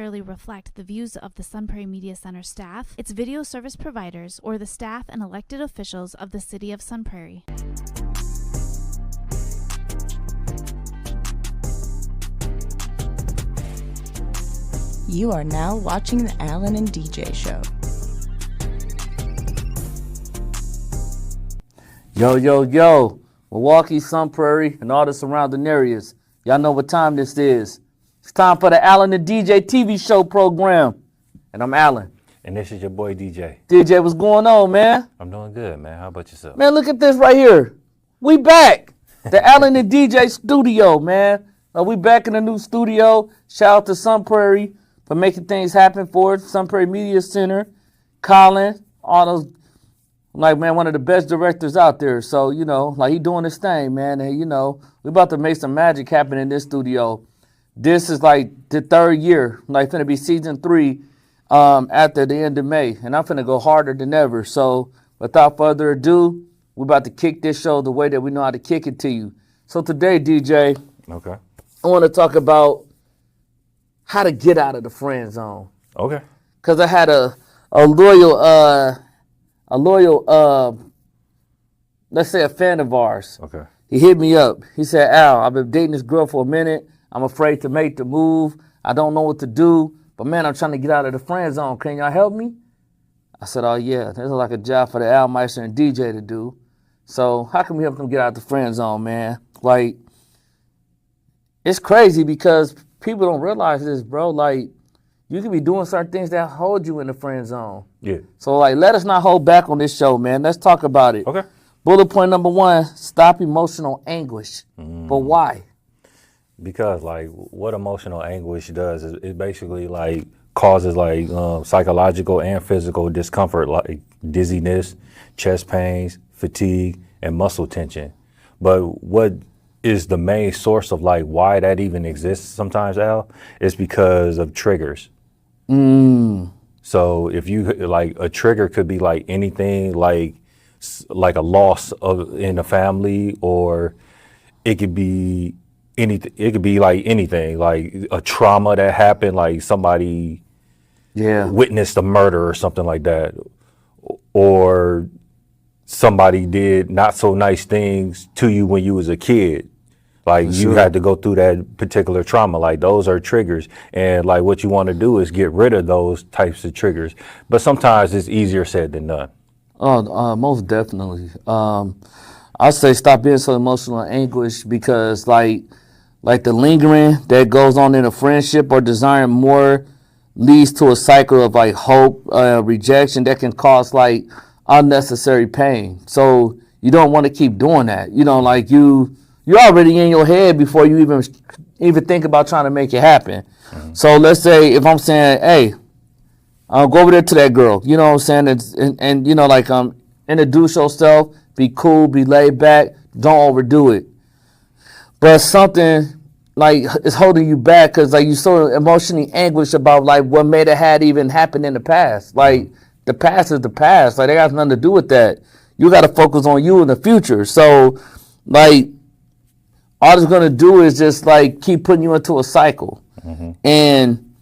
necessarily reflect the views of the Sun Prairie Media Center staff, its video service providers, or the staff and elected officials of the City of Sun Prairie. You are now watching the Alan and DJ Show. Yo, yo, yo, Milwaukee, Sun Prairie, and all the surrounding areas. Y'all know what time this is. It's time for the Alan and DJ TV show program. And I'm Alan. And this is your boy, DJ. DJ, what's going on, man? I'm doing good, man. How about yourself? Man, look at this right here. We back. The Alan and DJ studio, man. We back in the new studio. Shout out to Sun Prairie for making things happen for us. Sun Prairie Media Center, Colin, all those. Like, man, one of the best directors out there. So, you know, like, he doing his thing, man. And, you know, we about to make some magic happen in this studio. This is, like, the third year. Like, finna be season 3 after the end of May. And I'm finna go harder than ever. So, without further ado, we're about to kick this show the way that we know how to kick it to you. So, today, DJ, Okay. I want to talk about how to get out of the friend zone. Okay. Because I had a loyal, let's say a fan of ours. Okay. He hit me up. He said, Al, I've been dating this girl for a minute. I'm afraid to make the move. I don't know what to do. But, man, I'm trying to get out of the friend zone. Can y'all help me? I said, oh, yeah, there's like a job for the Al Meister and DJ to do. So how can we help them get out of the friend zone, man? Like, it's crazy because people don't realize this, bro. Like, you could be doing certain things that hold you in the friend zone. Yeah. So, like, let us not hold back on this show, man. Let's talk about it. Okay. Bullet point number 1, stop emotional anguish. But why? Because, like, what emotional anguish does is it basically, like, causes, like, psychological and physical discomfort, like dizziness, chest pains, fatigue, and muscle tension. But what is the main source of, like, why that even exists sometimes, Al, is because of triggers. So if you, like, a trigger could be like anything, like a loss in a family, or it could be anything. It could be like anything, like a trauma that happened, like somebody witnessed a murder or something like that, or somebody did not so nice things to you when you was a kid. Like, you had to go through that particular trauma. Like, those are triggers. And, like, what you want to do is get rid of those types of triggers. But sometimes it's easier said than done. Oh, most definitely. I say stop being so emotional anguish because, like the lingering that goes on in a friendship or desiring more leads to a cycle of, like, hope, rejection that can cause, like, unnecessary pain. So you don't want to keep doing that. You know, like, you're already in your head before you even think about trying to make it happen. So let's say if I'm saying, hey, go over there to that girl, you know what I'm saying? And you know, like, introduce yourself, be cool, be laid back, don't overdo it. But something, like, is holding you back because, like, you're so emotionally anguished about, like, what may have had even happened in the past. Like, the past is the past. Like, they got nothing to do with that. You got to focus on you in the future. So, like, all it's going to do is just, like, keep putting you into a cycle. And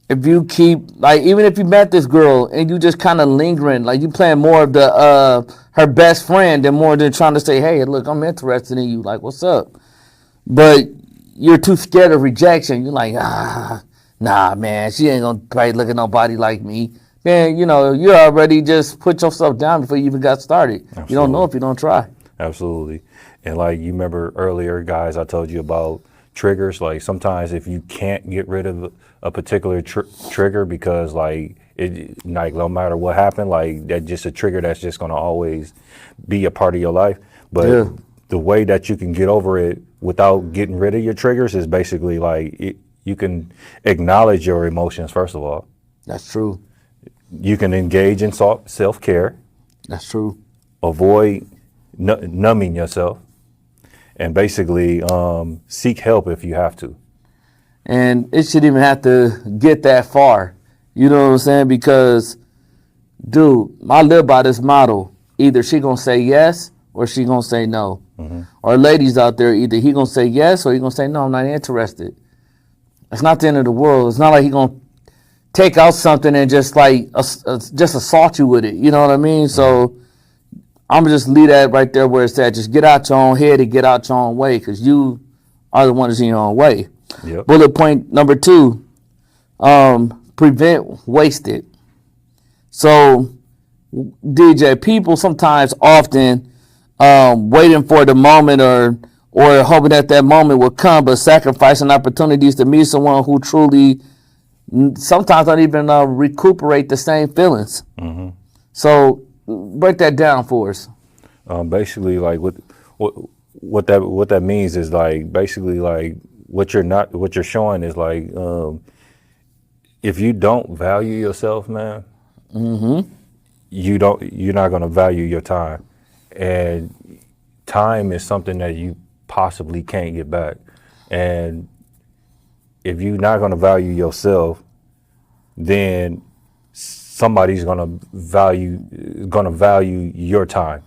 if you keep, like, even if you met this girl and you just kind of lingering, like, you playing more of the her best friend than more than trying to say, hey, look, I'm interested in you. Like, what's up? But you're too scared of rejection. You're like, nah, man, she ain't going to probably look at nobody like me. Man, you know, you already just put yourself down before you even got started. Absolutely. You don't know if you don't try. Absolutely. And, like, you remember earlier, guys, I told you about triggers. Like, sometimes if you can't get rid of a particular trigger because, like, no matter what happened, like, that's just a trigger that's just going to always be a part of your life. But the way that you can get over it without getting rid of your triggers is basically, like, you can acknowledge your emotions, first of all. That's true. You can engage in self-care. That's true. Avoid numbing yourself. And basically seek help if you have to. And it shouldn't even have to get that far. You know what I'm saying? Because, dude, I live by this model. Either she going to say yes or she going to say no. Or ladies out there, either he going to say yes or he going to say no, I'm not interested. It's not the end of the world. It's not like he going to take out something and just like just assault you with it. You know what I mean? So I'm gonna just leave that right there where it's at. Just get out your own head and get out your own way, because you are the one that's in your own way. Yep. Bullet point number 2, prevent wasted. So, DJ, people sometimes often waiting for the moment or hoping that moment will come, but sacrificing opportunities to meet someone who truly sometimes don't even recuperate the same feelings. Mm-hmm. So break that down for us. Basically, like what that means is like basically like what you're showing is like if you don't value yourself, man, you're not gonna value your time, and time is something that you possibly can't get back. And if you're not gonna value yourself, then somebody's gonna value your time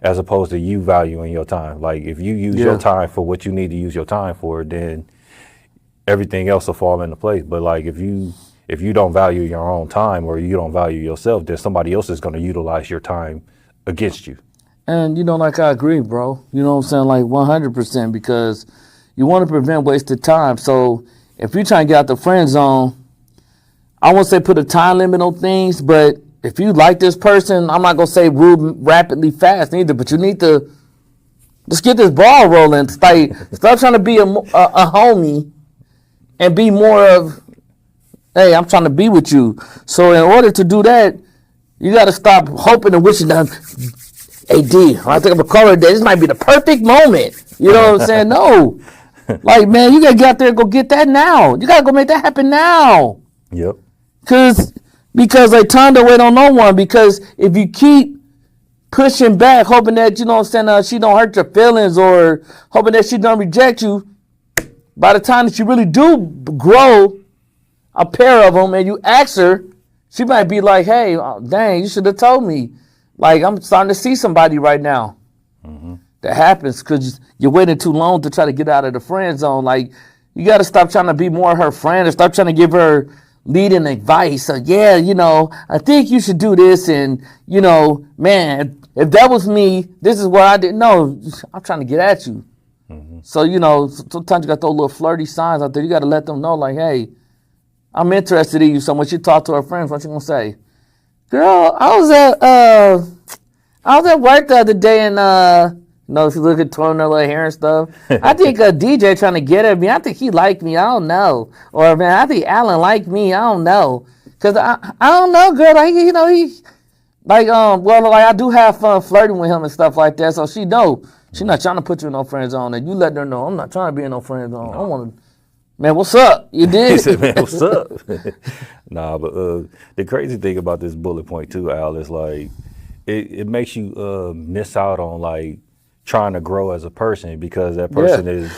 as opposed to you valuing your time. Like if you use your time for what you need to use your time for, then everything else will fall into place. But like if you don't value your own time or you don't value yourself, then somebody else is gonna utilize your time against you. And like I agree, bro. You know what I'm saying? Like 100%, because you want to prevent wasted time. So if you're trying to get out the friend zone, I won't say put a time limit on things, but if you like this person, I'm not going to say move rapidly fast either, but you need to just get this ball rolling. Stop trying to be a homie and be more of, hey, I'm trying to be with you. So in order to do that, you got to stop hoping and wishing that, hey, D, I think I'm a caller today. This might be the perfect moment. You know what I'm saying? No. Like, man, you got to get out there and go get that now. You got to go make that happen now. Yep. Because like time to wait on no one. Because if you keep pushing back, hoping that, you know what I'm saying, she don't hurt your feelings or hoping that she don't reject you, by the time that you really do grow a pair of them and you ask her, she might be like, hey, oh, dang, you should have told me. Like, I'm starting to see somebody right now. That happens because you're waiting too long to try to get out of the friend zone. Like, you got to stop trying to be more her friend or stop trying to give her leading advice. So, yeah, I think you should do this. And, man, if that was me, this is what I did. No, I'm trying to get at you. So, sometimes you got those little flirty signs out there. You got to let them know, like, hey, I'm interested in you. So when she talk to her friends, what you going to say? Girl, I was at work the other day and, if you look at twirling her little hair and stuff, I think a DJ trying to get at me. I think he liked me. I don't know. Or, man, I think Alan liked me. I don't know. Because I don't know, girl. Like, I do have fun flirting with him and stuff like that. So she know. She not trying to put you in no friend zone. And you let her know, I'm not trying to be in no friend zone. I want to, man, what's up? You did? He said, man, what's up? Nah, but the crazy thing about this bullet point too, Al, is like, it makes you miss out on like, trying to grow as a person because that person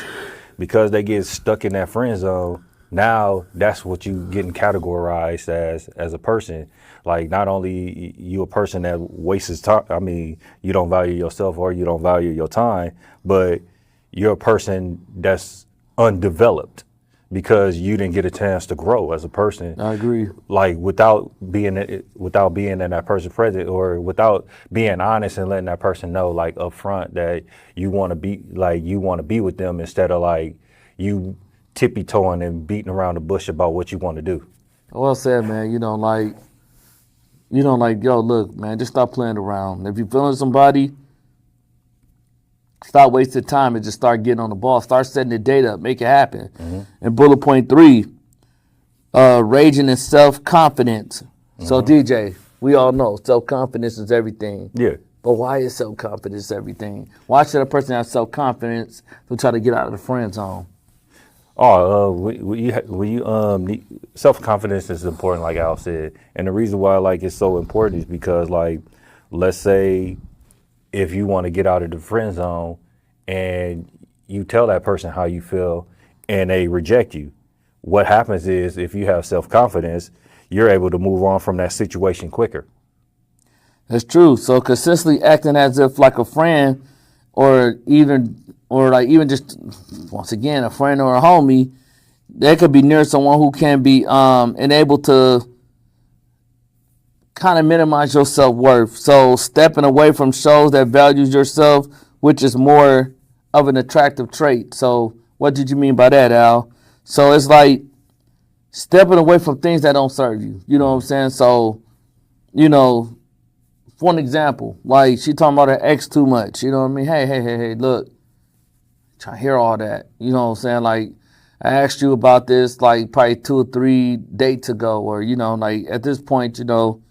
because they get stuck in that friend zone. Now that's what you getting categorized as a person. Like not only you a person that wastes time, I mean, you don't value yourself or you don't value your time, but you're a person that's undeveloped because you didn't get a chance to grow as a person. I agree. Like without being in that person's presence or without being honest and letting that person know like up front that you want to be with them instead of like you tippy-toeing and beating around the bush about what you want to do. Well said, man. Yo, look, man, just stop playing around. If you're feeling somebody, stop wasting time and just start getting on the ball. Start setting the date up. Make it happen. And bullet point 3, raging in self-confidence. So, DJ, we all know self-confidence is everything. Yeah. But why is self-confidence everything? Why should a person have self-confidence to try to get out of the friend zone? Self-confidence is important, like Al said. And the reason why like it's so important is because like, let's say if you want to get out of the friend zone and you tell that person how you feel and they reject you, what happens is if you have self-confidence, you're able to move on from that situation quicker. That's true. So consistently acting as if like a friend or even just once again a friend or a homie They could be near someone who can be enabled to kind of minimize your self-worth. So stepping away from shows that values yourself, which is more of an attractive trait. So what did you mean by that, Al? So it's like stepping away from things that don't serve you. You know what I'm saying? So, you know, for an example, like she talking about her ex too much. You know what I mean? Hey, look, trying to hear all that. You know what I'm saying? Like, I asked you about this like probably 2 or 3 dates ago, or, you know, like at this point, you know,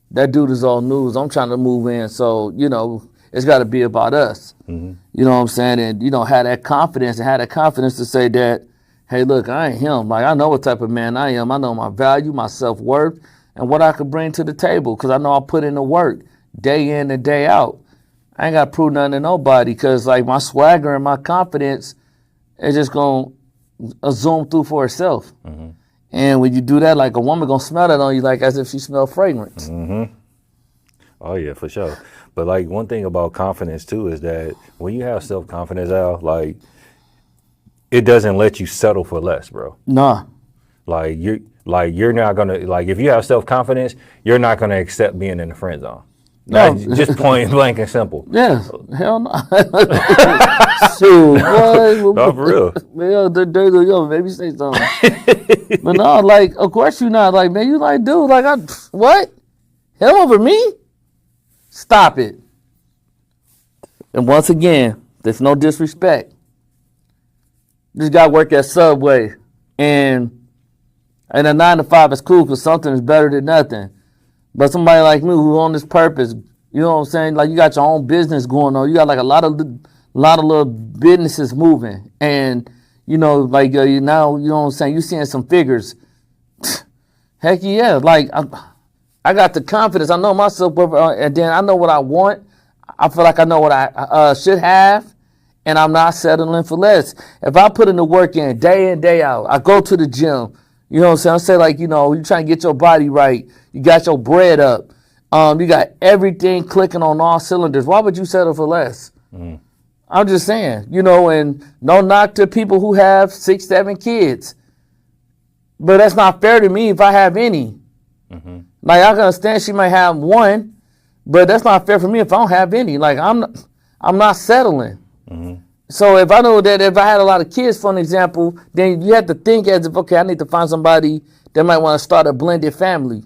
that dude is all news. I'm trying to move in. So, you know, it's got to be about us. Mm-hmm. You know what I'm saying? And, you know, have that confidence to say that, hey, look, I ain't him. Like, I know what type of man I am. I know my value, my self-worth, and what I could bring to the table because I know I put in the work day in and day out. I ain't got to prove nothing to nobody because, like, my swagger and my confidence is just going to zoom through for itself. Mm-hmm. And when you do that, like, a woman going to smell that on you like as if she smelled fragrance. Mm-hmm. Oh, yeah, for sure. But, like, one thing about confidence, too, is that when you have self-confidence, Al, like, it doesn't let you settle for less, bro. Nah. Like, you're not going to, like, if you have self-confidence, you're not going to accept being in the friend zone. No. Like, just point blank and simple. Yeah, hell no. Shoot, boy. No, for real. Man, yo, maybe say something. But no, like, of course you not. Like, man, you like, dude, like, what? Him over me? Stop it. And once again, there's no disrespect. This guy work at Subway, and a 9 to 5 is cool because something is better than nothing. But somebody like me who on this purpose, you know what I'm saying? Like, you got your own business going on. You got like a lot of little businesses moving, and you know, like now, you know what I'm saying? You seeing some figures. Heck yeah! Like I got the confidence. I know myself, and then I know what I want. I feel like I know what I should have, and I'm not settling for less. If I put in the work in day out, I go to the gym. You know what I'm saying? I say, like, you know, you trying to get your body right. You got your bread up. You got everything clicking on all cylinders. Why would you settle for less? Mm. I'm just saying, you know, and no knock to people who have 6, 7 kids. But that's not fair to me if I have any. Mm-hmm. Like, I can understand she might have 1, but that's not fair for me if I don't have any. Like, I'm not settling. Mm-hmm. So if I know that if I had a lot of kids, for an example, then you have to think as if, okay, I need to find somebody that might want to start a blended family.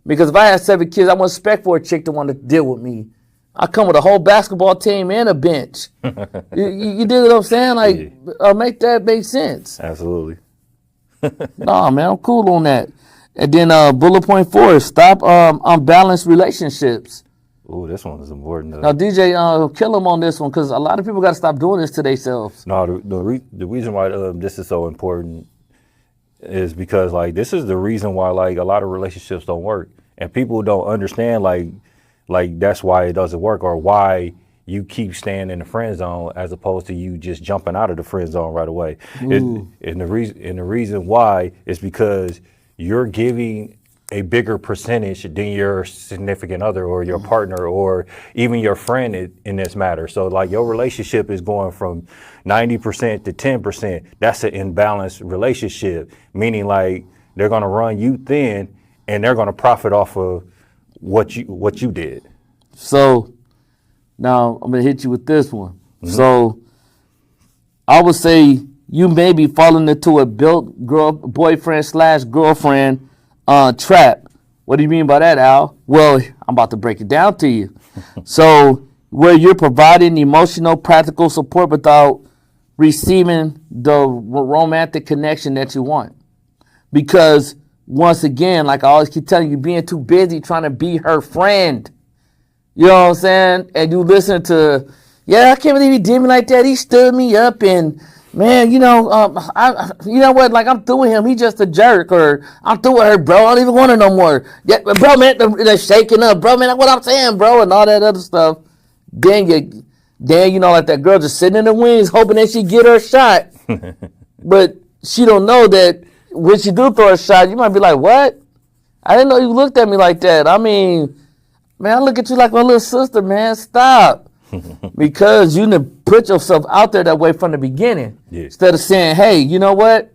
Because if I had 7 kids, I wouldn't expect for a chick to want to deal with me. I come with a whole basketball team and a bench. you dig what I'm saying? Like, yeah. Make that make sense. Absolutely. No, man, I'm cool on that. And then bullet point 4, stop unbalanced relationships. Ooh, this one is important. Now, DJ, kill him on this one because a lot of people got to stop doing this to themselves. No, the reason why this is so important is because, like, this is the reason why, like, a lot of relationships don't work. And people don't understand, like that's why it doesn't work, or why you keep staying in the friend zone as opposed to you just jumping out of the friend zone right away. And the reason why is because you're giving a bigger percentage than your significant other or your partner or even your friend in this matter. So, like, your relationship is going from 90% to 10%. That's an imbalanced relationship, meaning, like, they're going to run you thin and they're going to profit off of what you did. So now I'm going to hit you with this one. Mm-hmm. So I would say you may be falling into a boyfriend/girlfriend trap. What do you mean by that, Al? Well, I'm about to break it down to you. So where you're providing emotional, practical support without receiving the romantic connection that you want. Because once again, like I always keep telling you, being too busy trying to be her friend. You know what I'm saying? And you listen to, yeah, I can't believe he did me like that. He stood me up and, man, you know what? Like, I'm through with him. He just a jerk. Or I'm through with her, bro. I don't even want her no more. Yeah, bro, man, they're shaking up, bro, man. That's what I'm saying, bro, and all that other stuff. Then you know, like that girl just sitting in the wings, hoping that she get her shot. But she don't know that when she do throw a shot, you might be like, what? I didn't know you looked at me like that. I mean, man, I look at you like my little sister, man. Stop. Because you put yourself out there that way from the beginning. Yeah. Instead of saying, hey, you know what?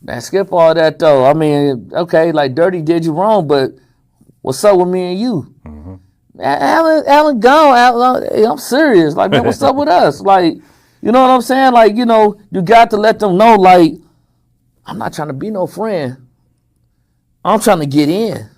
Man, skip all that though. I mean, okay, like Dirty did you wrong, but what's up with me and you? Mm-hmm. Alan gone. Alan, hey, I'm serious. Like, man, what's up with us? Like, you know what I'm saying? Like, you know, you got to let them know, like, I'm not trying to be no friend. I'm trying to get in.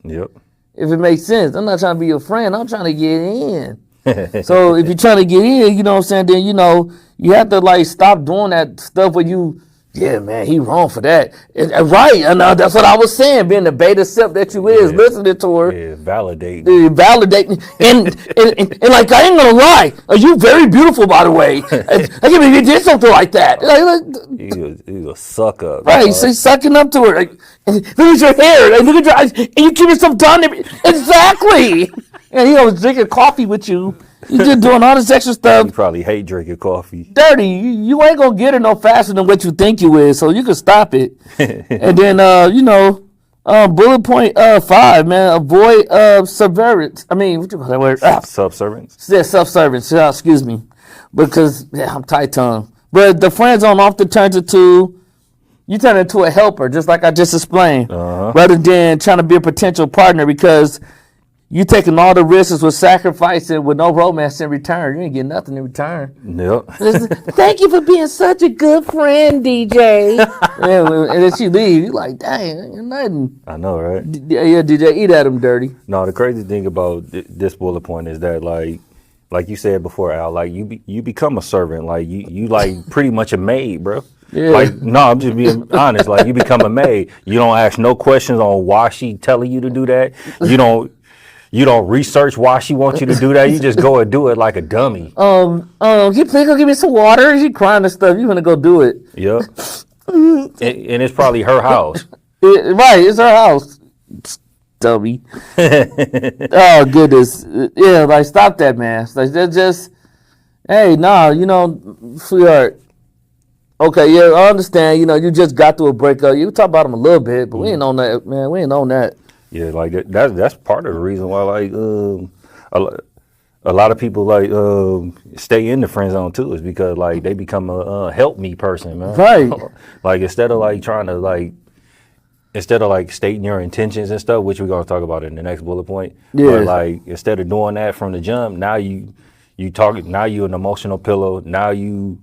Yep. If it makes sense. I'm not trying to be your friend. I'm trying to get in. So if you're trying to get in, you know what I'm saying, then, you know, you have to, like, stop doing that stuff where you, yeah, man, he wrong for that. Right, and that's what I was saying, being the beta sip that you is, listening to her. Yeah, validating. Validating. And like, I ain't gonna lie, you very beautiful, by the way. I can't believe you did something like that. You a sucker. Right, so he's sucking up to her. Like, look at your hair, like, look at your eyes, and you keep yourself done. Exactly. And he was drinking coffee with you. You just doing all this extra stuff. You probably hate drinking coffee. Dirty. You ain't gonna get it no faster than what you think you is, so you can stop it. And then, you know, bullet point 5, man, avoid subservience. I mean, what you call that word? Subservience? Yeah, subservience. Yeah, excuse me. Because, yeah, I'm tight-tongued. But the friend zone often turns into, you turn into a helper, just like I just explained, rather than trying to be a potential partner, because you taking all the risks with sacrificing with no romance in return. You ain't getting nothing in return. Yep. Thank you for being such a good friend, DJ. And then she leave. You like, dang, ain't nothing. I know, right? Yeah, DJ, eat at him, Dirty. No, the crazy thing about this bullet point is that, like you said before, Al, like you become a servant. Like you like pretty much a maid, bro. Yeah. Like, no, I'm just being honest. Like, you become a maid. You don't ask no questions on why she telling you to do that. You don't research why she wants you to do that. You just go and do it like a dummy. You please go give me some water? She crying and stuff. You gonna go do it? Yep. and it's probably her house. Right, it's her house. Dummy. Oh goodness. Yeah, like stop that, man. Like that's just. Hey, nah, you know, sweetheart. Okay, yeah, I understand. You know, you just got through a breakup. You talk about him a little bit, but we ain't on that, man. We ain't on that. Yeah, like that's part of the reason why, like, a lot of people like stay in the friend zone too, is because like they become a help me person, man. Right. Like instead of stating your intentions and stuff, which we're gonna talk about in the next bullet point. Yeah. But like instead of doing that from the jump, now you talk. Now you an emotional pillow. Now you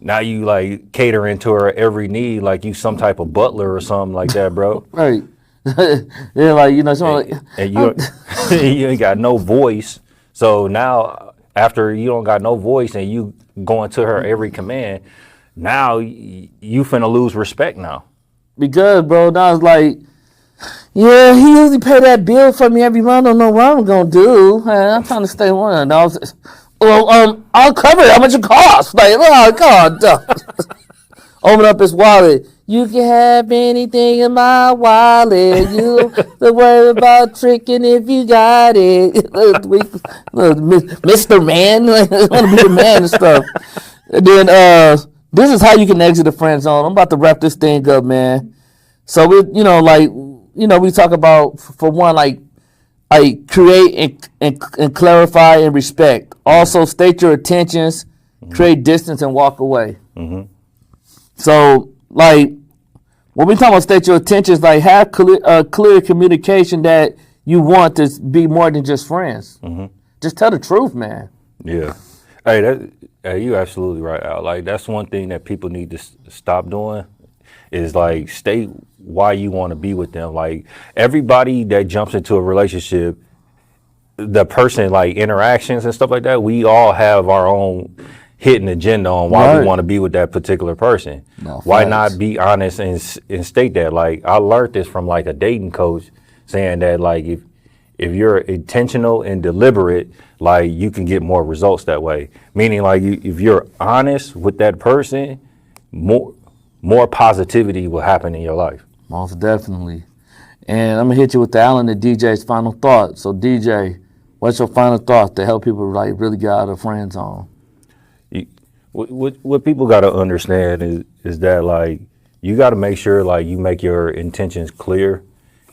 like catering to her every need, like you some type of butler or something like that, bro. Right. Yeah, like, you know, and you you ain't got no voice. So now, after you don't got no voice and you going to her every command, now you finna lose respect now. Because, bro, now it's like, yeah, he usually pay that bill for me every month. I don't know what I'm gonna do. I'm trying to stay one. Well, I'll cover it. How much it costs? Like, oh God. Open up his wallet. You can have anything in my wallet. You don't worry about tricking if you got it. Mr. Man, I want to be the man and stuff. And then this is how you can exit the friend zone. I'm about to wrap this thing up, man. So we talk about, for one, like create and clarify and respect. Also state your intentions, create distance, and walk away. Mm-hmm. So, like, when we talk about state your intentions, like, have clear communication that you want to be more than just friends. Mm-hmm. Just tell the truth, man. Yeah. Hey, you're absolutely right, Al. Like, that's one thing that people need to stop doing is, like, state why you want to be with them. Like, everybody that jumps into a relationship, the person, like, interactions and stuff like that, we all have our own hidden agenda on why we want to be with that particular person. No, why not be honest and state that? Like, I learned this from like a dating coach saying that, like, if you're intentional and deliberate, like, you can get more results that way. Meaning, like, if you're honest with that person, more positivity will happen in your life. Most definitely. And I'm gonna hit you with the Alan and DJ's final thought. So DJ, what's your final thought to help people, like, really get out of the friend zone? What people got to understand is that, like, you got to make sure, like, you make your intentions clear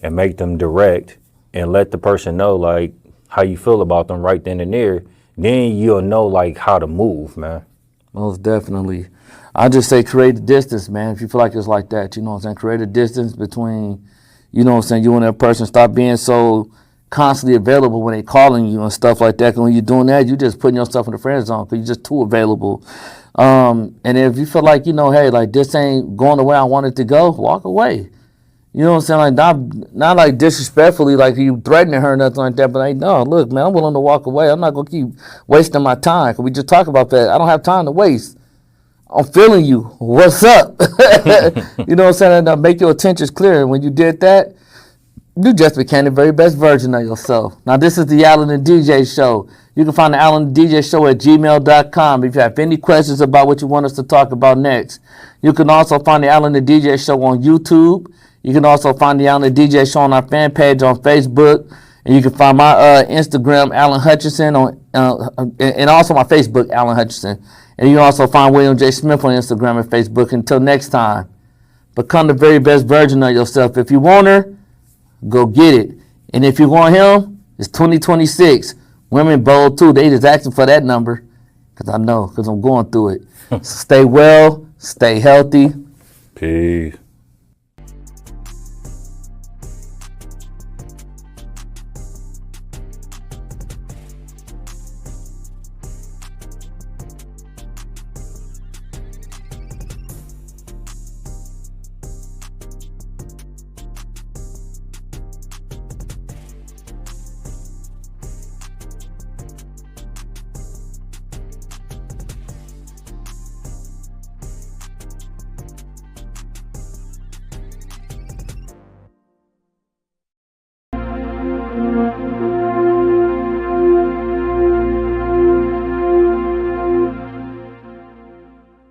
and make them direct and let the person know, like, how you feel about them right then and there. Then you'll know, like, how to move, man. Most definitely. I just say create a distance, man. If you feel like it's like that, you know what I'm saying? Create a distance between, you know what I'm saying, you and that person. Stop being so constantly available when they calling you and stuff like that. 'Cause when you're doing that, you just putting yourself in the friend zone because you're just too available. And if you feel like, you know, hey, like this ain't going the way I want it to go, walk away. You know what I'm saying? Like not like disrespectfully, like you threatening her or nothing like that. But like, no, look, man, I'm willing to walk away. I'm not gonna keep wasting my time. 'Cause we just talked about that. I don't have time to waste. I'm feeling you. What's up? You know what I'm saying? And make your intentions clear. And when you did that, you just became the very best version of yourself. Now, this is the Alan and DJ Show. You can find the Alan and DJ Show at gmail.com. If you have any questions about what you want us to talk about next, you can also find the Alan and DJ Show on YouTube. You can also find the Alan and DJ Show on our fan page on Facebook. And you can find my Instagram, Alan Hutchinson, and also my Facebook, Alan Hutchinson. And you can also find William J. Smith on Instagram and Facebook. Until next time, become the very best version of yourself. If you want her, go get it. And if you want him, it's 2026. Women bold too. They just asking for that number. Because I know, because I'm going through it. So stay well, stay healthy. Peace.